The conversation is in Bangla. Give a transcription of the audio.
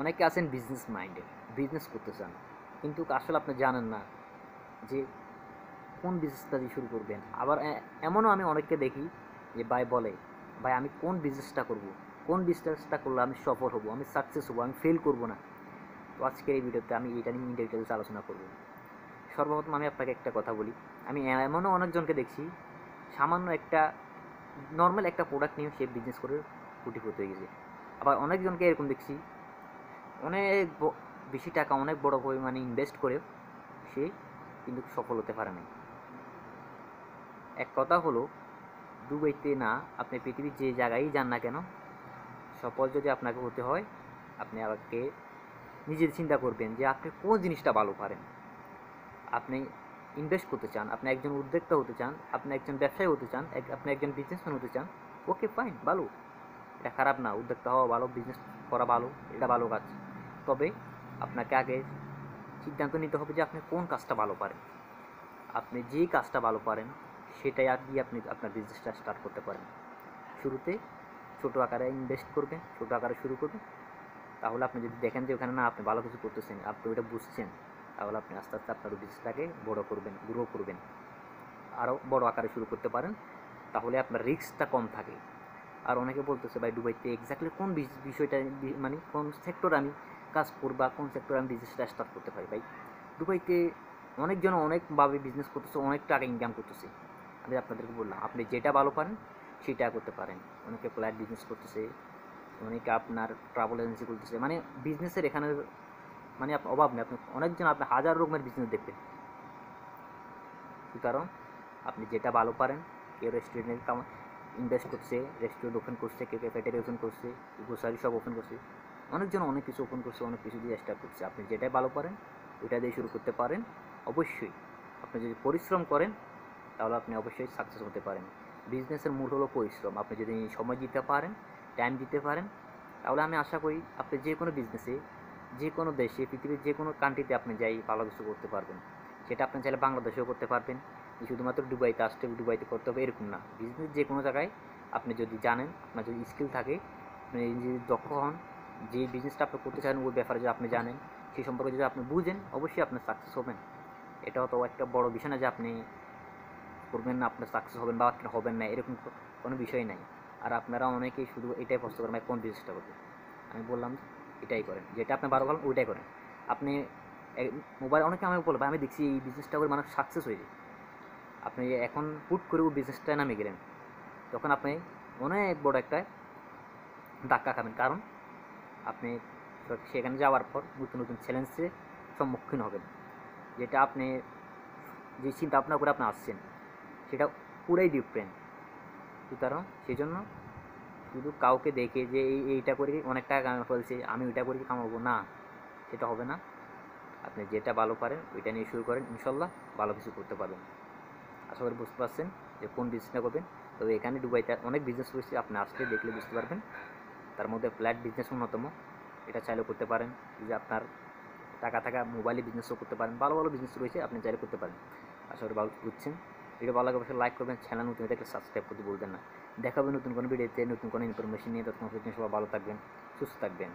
অনেকে আছেন বিজনেস মাইন্ডেড, বিজনেস করতে চান, কিন্তু আসলে আপনি জানেন না যে কোন বিজনেসটা দিয়ে শুরু করবেন। আবার এমনও আমি অনেককে দেখি যে ভাই বলে, ভাই আমি কোন বিজনেসটা করব, কোন বিজনেসটা করলে আমি সফল হব, আমি সাকসেস হবো, আমি ফেল করব না। তো আজকের এই ভিডিওতে আমি এটা নিয়ে ইন ডিটেলস আলোচনা করব। সর্বপ্রথম আমি আপনাকে একটা কথা বলি, আমি এমনও অনেকজনকে দেখছি সামান্য একটা নর্মাল একটা প্রোডাক্ট নিয়ে সে বিজনেস করে কোটিপতি হয়ে গেছে। আবার অনেকজনকে এরকম দেখছি অনেক বেশি টাকা অনেক বড় পরিমাণে ইনভেস্ট করে সে কিন্তু সফল হতে পারে না। এক কথা হলো, দুবাইতে না, আপনি পৃথিবীর যে জায়গায় যান না কেন, সফল যদি আপনাকে হতে হয়, আপনি আগে নিজের চিন্তা করবেন যে আপনি কোন জিনিসটা ভালো পারেন। আপনি ইনভেস্ট করতে চান, আপনি একজন উদ্যোক্তা হতে চান, আপনি একজন ব্যবসায়ী হতে চান, আপনি একজন বিজনেসম্যান হতে চান, ওকে ফাইন, ভালো, এটা খারাপ না, উদ্যোক্তা হওয়া ভালো, বিজনেস করা ভালো, এটা ভালো কাজ। তবে আপনাকে আগে সিদ্ধান্ত নিতে হবে যে আপনি কোন কাজটা ভালো পারেন। আপনি যেই কাজটা ভালো পারেন সেটাই আর দিয়ে আপনি আপনার বিজনেসটা স্টার্ট করতে পারেন। শুরুতে ছোটো আকারে ইনভেস্ট করবেন, ছোটো আকারে শুরু করবেন। তাহলে আপনি যদি দেখেন যে ওখানে না আপনি ভালো কিছু করতেছেন, আপনি ওইটা বুঝছেন, তাহলে আপনি আস্তে আস্তে আপনার বিজনেসটাকে বড় করবেন, গ্রো করবেন, আরও বড় আকারে শুরু করতে পারেন। তাহলে আপনার রিস্কটা কম থাকে। আর অনেকে বলতেছে ভাই দুবাইতে এক্স্যাক্টলি কোন বিষয়টা, মানে কোন সেক্টরে আমি কাজ করব বা কোন সেক্টরে আমি বিজনেসটা স্টার্ট করতে পারি। ভাই দুবাইতে অনেকজন অনেকভাবে বিজনেস করতেছে, অনেক টাকা ইনকাম করতেছে। আমি আপনাদেরকে বললাম আপনি যেটা ভালো পারেন সেটা করতে পারেন। অনেকে ফ্ল্যাট বিজনেস করতেছে, অনেকে আপনার ট্রাভেল এজেন্সি করতেছে, মানে বিজনেসের এখানে মানে আপনার অভাব নেই। আপনি অনেকজন, আপনি হাজার রকমের বিজনেস দেখবেন। সুতরাং আপনি যেটা ভালো পারেন, কেউ রেস্টুরেন্টে ইনভেস্ট করছে, রেস্টুরেন্ট ওপেন করছে, কেউ ক্যাফেটেরিয়া ওপেন করছে, গ্রোসারি শপ ওপেন করছে, অনেকজন অনেক কিছু ওপেন করছে, অনেক কিছু দিয়ে স্টার্ট করছে। আপনি যেটাই ভালো পারেন ওইটা দিয়ে শুরু করতে পারেন। অবশ্যই আপনি যদি পরিশ্রম করেন তাহলে আপনি অবশ্যই সাকসেস হতে পারেন। বিজনেসের মূল হলো পরিশ্রম। আপনি যদি সময় দিতে পারেন, টাইম দিতে পারেন, তাহলে আমি আশা করি আপনি যে কোনো বিজনেসে, যে কোনো দেশে, পৃথিবীর যে কোনো কান্ট্রিতে আপনি যাই ভালো কিছু করতে পারবেন। সেটা আপনি চাইলে বাংলাদেশেও করতে পারবেন, শুধুমাত্র দুবাইতে আসতে দুবাইতে করতে হবে এরকম না। বিজনেস যে কোনো জায়গায় আপনি যদি জানেন, আপনার যদি স্কিল থাকে, আপনি যদি দক্ষ হন, যে বিজনেসটা আপনি করতে চান ওই ব্যাপারে যদি আপনি জানেন, সেই সম্পর্কে যদি আপনি বুঝেন, অবশ্যই আপনি সাকসেস হবেন। এটাও তো একটা বড় বিষয় না যে আপনি করবেন না আপনার সাকসেস হবেন বা আপনি হবেন না, এরকম কোনো বিষয় নাই। আর আপনারা অনেকেই শুধু এটাই প্রশ্ন করেন ভাই কোন বিজনেসটা করবেন। আমি বললাম এটাই করেন, যেটা আপনি ভালো পারেন ওইটাই করেন। আপনি মোবাইল অনেকে আমাকে বলবে আমি দেখছি এই বিজনেসটা করে মানুষ সাকসেস হয়ে যায়। আপনি এখন পুট করে ওই বিজনেসটা নামে গেলেন, তখন আপনি অনেক বড় একটা ধাক্কা খাবেন। কারণ আপনি সেখানে যাওয়ার পর নতুন নতুন চ্যালেঞ্জের সম্মুখীন হবেন, যেটা আপনি যে চিন্তা ভাবনা করে আপনি আসছেন সেটা পুরাই ডিফারেন্ট। সুতরাং সেই জন্য শুধু কাউকে দেখে যে এইটা করে অনেক টাকা কামানো ফেলছে আমি ওইটা করে কামাবো না, সেটা হবে না। আপনি যেটা ভালো পারেন ওইটা নিয়ে শুরু করেন, ইনশাল্লাহ ভালো কিছু করতে পারবেন। আশা করি বুঝতে পারছেন যে কোন বিজনেসটা করবেন। তবে এখানে দুবাইতে অনেক বিজনেস রয়েছে, আপনি আসলে দেখলে বুঝতে পারবেন। তার মধ্যে ফ্ল্যাট বিজনেস অন্যতম, এটা চাইলেও করতে পারেন। যদি আপনার টাকা থাকা মোবাইলে বিজনেসও করতে পারেন, ভালো ভালো বিজনেস রয়েছে, আপনি চাইলে করতে পারেন। আশা করি ভালো বুঝছেন। ভিডিও ভালো লাগে অবশ্যই লাইক করবেন, চ্যানেল নতুন দেখলে সাবস্ক্রাইব করতে বলবেন না। দেখাবেন নতুন কোনো ভিডিওতে নতুন কোনো ইনফরমেশন নিয়ে। ততক্ষণ সবাই ভালো থাকবেন, সুস্থ থাকবেন।